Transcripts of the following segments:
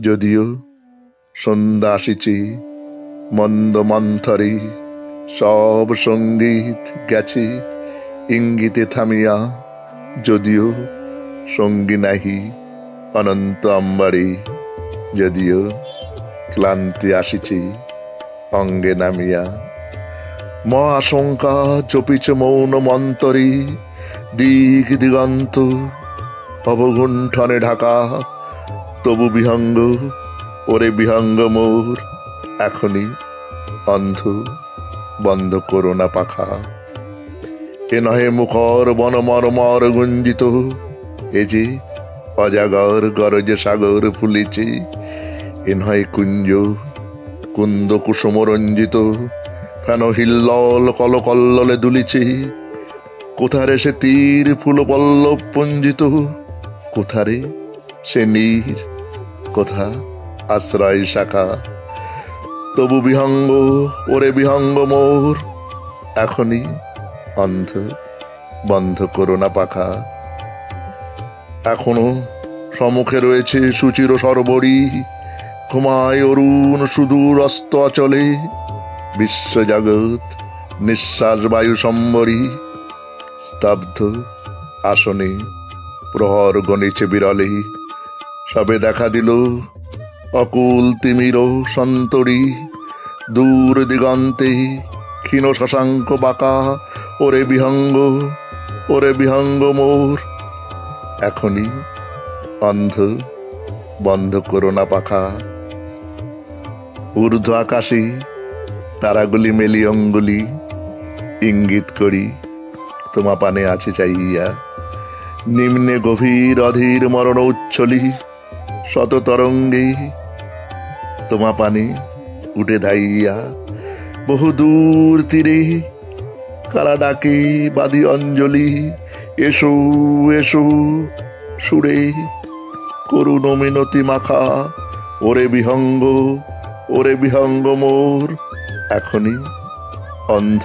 যদিও সন্ধ্যা আসিছে মন্দ মন্থরে, সব সঙ্গীত গেছে ইঙ্গিতে থামিয়া। যদিও সঙ্গী নাহি অনন্ত অম্বরে, যদিও ক্লান্তি আসিছে অঙ্গে নামিয়া। আশঙ্কা জপিছে মৌন মন্তরে, দিক দিগন্ত অবগুণ্ঠনে ঢাকা। তবু বিহঙ্গ, ওরে বিহঙ্গ মোর, এখনই অন্ধ, বন্ধ করো না পাখা। এ নহে মুখর বনমর্মর গুঞ্জিত, এ যে অজাগর গরজে সাগর ফুলিছে। এ নহে কুঞ্জ কুন্দ কুসুম রঞ্জিত, ফেন হিল্লল কলকল্ললে দুলিছে। কোথারে সে তীর ফুল পল্লব পুঞ্জিত, কোথারে সে নীর, কোথা আশ্রয় শাখা। তবু বিহঙ্গ, ওরে বিহঙ্গ মোর, এখনই অন্ধ, বন্ধ করো না পাখা। এখনো সম্মুখে রয়েছে সুচির সরবরি, ঘুমায় অরুণ সুদূর অস্ত অচলে। বিশ্বজগৎ নিঃশ্বাস বায়ু সম্বরী, স্তব্ধ আসনে প্রহর গণিছে বিরলে। সবে দেখা দিল অকুল তিমির সন্তরী, দূর দিগন্তে ক্ষীণ শশাঙ্ক বাঁকা। ওরে বিহঙ্গ, ওরে বিহঙ্গ মোর, এখনই অন্ধ, বন্ধ করো না পাখা। ঊর্ধ্ব আকাশে তারাগুলি মেলি অঙ্গুলি, ইঙ্গিত করি তোমা পানে আছে চাইয়া। নিম্নে গভীর অধীর মরণ উচ্ছলি, শত তরঙ্গে তোমা পানে উঠে ধাইয়া। বহু দূর তীরে কারা ডাকে বাদি অঞ্জলি, এসো এসো সুরে করুণ মিনতি মাখা। ওরে বিহঙ্গ, ওরে বিহঙ্গ মোর, এখনই অন্ধ,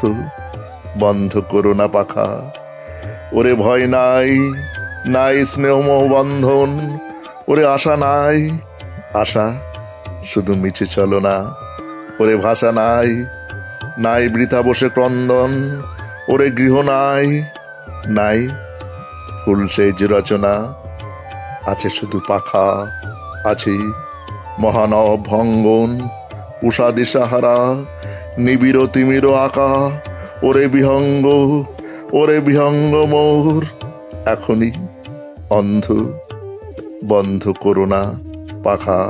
বন্ধ করো না পাখা। ওরে ভয় নাই, নাই স্নেহমোহ বন্ধন, ওরে আশা নাই, আশা শুধু মিছে চলো না। ওরে ভাষা নাই, নাই বৃথা বসে ক্রন্দন, ওরে গৃহ নাই, নাই ফুল সেজ রচনা। আছে শুধু পাখা, আছে মহানব ভঙ্গন, উষা দিশাহারা নিবিড় তিমির আঁকা। ওরে বিহঙ্গ, ওরে বিহঙ্গ মোর, এখনই অন্ধ, বন্ধ করো না পাখা।